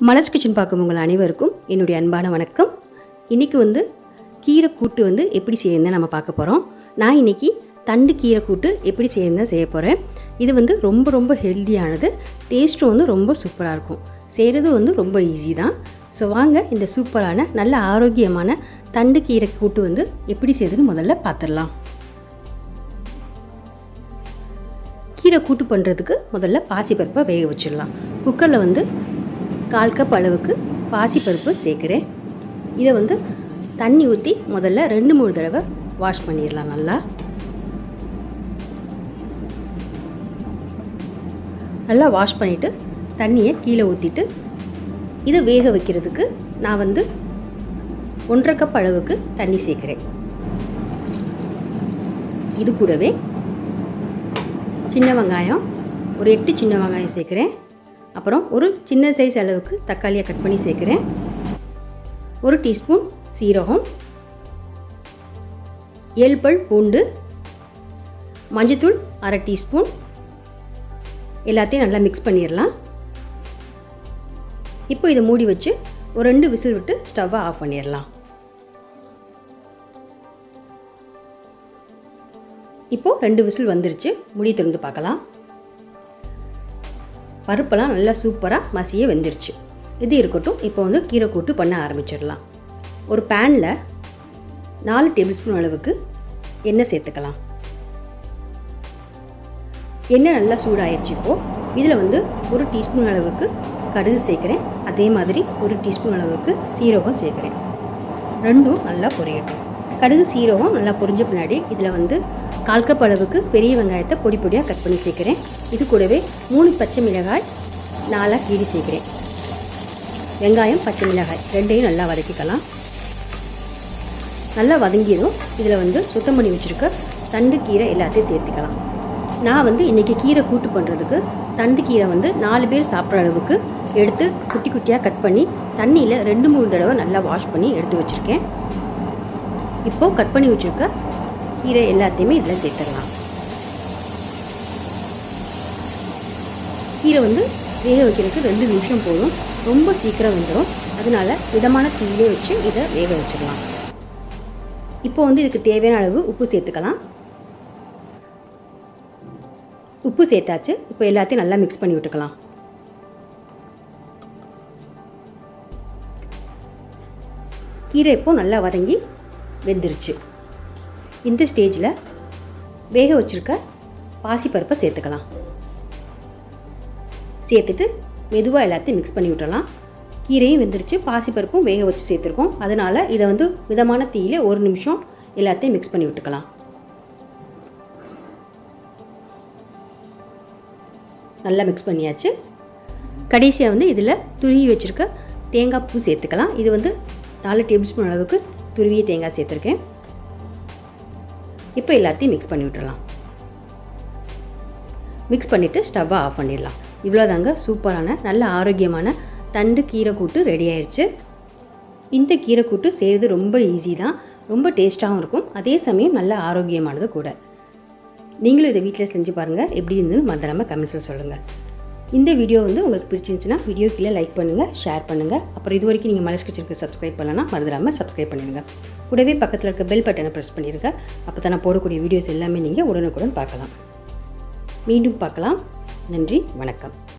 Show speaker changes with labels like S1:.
S1: Malar's kitchen பார்க்கும் உங்கள் அனைவருக்கும் என்னுடைய அன்பான வணக்கம். இன்றைக்கி கீரை கூட்டு எப்படி செய்யணும்னு நம்ம பார்க்க போகிறோம். நான் இன்றைக்கி தண்டு கீரை கூட்டு எப்படி செய்யணும்னு செய்ய போகிறேன். இது ரொம்ப ரொம்ப ஹெல்த்தியானது, டேஸ்ட்டும் ரொம்ப சூப்பராக இருக்கும். செய்கிறது ரொம்ப ஈஸி தான். ஸோ வாங்க இந்த சூப்பரான நல்ல ஆரோக்கியமான தண்டு கீரை கூட்டு எப்படி செய்யுதுன்னு முதல்ல பார்த்துடலாம். கீரை கூட்டு பண்ணுறதுக்கு முதல்ல பாசிப்பருப்பை வேக வச்சிடலாம். குக்கரில் 1/4 கப் அளவுக்கு பாசிப்பருப்பு சேர்க்குறேன். இதை தண்ணி ஊற்றி முதல்ல 2-3 தடவை வாஷ் பண்ணிடலாம். நல்லா வாஷ் பண்ணிவிட்டு தண்ணியை கீழே ஊற்றிட்டு இதை வேக வைக்கிறதுக்கு நான் 1/2 கப் அளவுக்கு தண்ணி சேர்க்குறேன். இது கூடவே சின்ன வெங்காயம் ஒரு 8 சின்ன வெங்காயம் சேர்க்குறேன். அப்புறம் ஒரு சின்ன சைஸ் அளவுக்கு தக்காளியை கட் பண்ணி சேர்க்குறேன். 1 டீஸ்பூன் சீரகம், 7 பல் பூண்டு, மஞ்சத்தூள் 1/2 டீஸ்பூன். எல்லாத்தையும் நல்லா மிக்ஸ் பண்ணிடலாம். இப்போ இதை மூடி வச்சு ஒரு 2 விசில் விட்டு ஸ்டவ்வை ஆஃப் பண்ணிடலாம். இப்போது 2 விசில் வந்துருச்சு. மூடி திறந்து பார்க்கலாம். பருப்பெல்லாம் நல்லா சூப்பராக மசிய வெந்துருச்சு. இது இருக்கட்டும். இப்போ கீரை கூட்டு பண்ண ஆரம்பிச்சிடலாம். ஒரு பேனில் 4 டேபிள் ஸ்பூன் அளவுக்கு எண்ணெய் சேர்த்துக்கலாம். எண்ணெய் நல்லா சூடாகிடுச்சு. இப்போது இதில் 1 டீஸ்பூன் அளவுக்கு கடுகு சேர்க்குறேன். அதே மாதிரி 1 டீஸ்பூன் அளவுக்கு சீரகம் சேர்க்குறேன். ரெண்டும் நல்லா பொரியட்டும். கடுகு சீரகம் நல்லா பொரிஞ்ச பின்னாடி இதில் 1/4 கப் அளவுக்கு பெரிய வெங்காயத்தை பொடி பொடியாக கட் பண்ணி சேர்க்குறேன். இது கூடவே 3 பச்சை மிளகாய் 4 கீரி சேர்க்குறேன். வெங்காயம் பச்சை மிளகாய் ரெண்டையும் நல்லா வதக்கிக்கலாம். நல்லா வதங்கிடும். இதில் சுத்தம் பண்ணி வச்சுருக்க தண்டு கீரை எல்லாத்தையும் சேர்த்துக்கலாம். நான் இன்றைக்கி கீரை கூட்டு பண்ணுறதுக்கு தண்டு கீரை 4 பேர் சாப்பிட்ற அளவுக்கு எடுத்து குட்டி குட்டியாக கட் பண்ணி தண்ணியில் 2-3 தடவை நல்லா வாஷ் பண்ணி எடுத்து வச்சுருக்கேன். இப்போது கட் பண்ணி வச்சுருக்க கீரை எல்லாத்தையுமே இதில் சேர்த்துடலாம். கீரை வேக வைக்கிறதுக்கு 2 நிமிஷம் போதும். ரொம்ப சீக்கிரம் வந்துடும். அதனால் மிதமான தீயிலே வச்சு இதை வேக வச்சிடலாம். இப்போ இதுக்கு தேவையான அளவு உப்பு சேர்த்துக்கலாம். உப்பு சேர்த்தாச்சு. இப்போ எல்லாத்தையும் நல்லா மிக்ஸ் பண்ணி விட்டுக்கலாம். கீரை இப்போ நல்லா வதங்கி வெந்துருச்சு. இந்த ஸ்டேஜில் வேக வச்சுருக்க பாசிப்பருப்பை சேர்த்துக்கலாம். சேர்த்துட்டு மெதுவாக எல்லாத்தையும் மிக்ஸ் பண்ணி விட்டுறலாம். கீரையும் வெந்துருச்சு, பாசிப்பருப்பும் வேக வச்சு சேர்த்துருக்கோம். அதனால் இதை மிதமான தீயில 1 நிமிஷம் எல்லாத்தையும் மிக்ஸ் பண்ணி விட்டுக்கலாம். நல்லா மிக்ஸ் பண்ணியாச்சு. கடைசியாக இதில் துருவி வச்சுருக்க தேங்காய் பூ சேர்த்துக்கலாம். இது 4 டேபிள் ஸ்பூன் அளவுக்கு துருவிய தேங்காய் சேர்த்துருக்கேன். இப்போ எல்லாத்தையும் மிக்ஸ் பண்ணி விட்டுடலாம். மிக்ஸ் பண்ணிவிட்டு ஸ்டவ்வை ஆஃப் பண்ணிடலாம். இவ்வளோதாங்க சூப்பரான நல்ல ஆரோக்கியமான தண்டு கீரை கூட்டு ரெடி ஆயிடுச்சு. இந்த கீரை கூட்டு செய்கிறது ரொம்ப ஈஸி தான், ரொம்ப டேஸ்ட்டாகவும் இருக்கும், அதே சமயம் நல்ல ஆரோக்கியமானது கூட. நீங்களும் இதை வீட்டில் செஞ்சு பாருங்கள். எப்படி இருந்ததுன்னு மறந்துடாமல் கமெண்ட்ஸில் சொல்லுங்கள். இந்த வீடியோ உங்களுக்கு பிடிச்சிருந்துச்சுன்னா வீடியோ கீழே லைக் பண்ணுங்கள், ஷேர் பண்ணுங்கள். அப்புறம் இது வரைக்கும் நீங்கள் மலர்ஸ் கிச்சனுக்கு சப்ஸ்கிரைப் பண்ணலன்னா மறந்துடாமல் சப்ஸ்கிரைப் பண்ணிடுங்க. கூடவே பக்கத்தில் இருக்க பெல் பட்டனை ப்ரெஸ் பண்ணிடுங்க. அப்போ தான் நான் போடக்கூடிய வீடியோஸ் எல்லாமே நீங்கள் உடனுக்குடன் பார்க்கலாம். மீண்டும் பார்க்கலாம். நன்றி, வணக்கம்.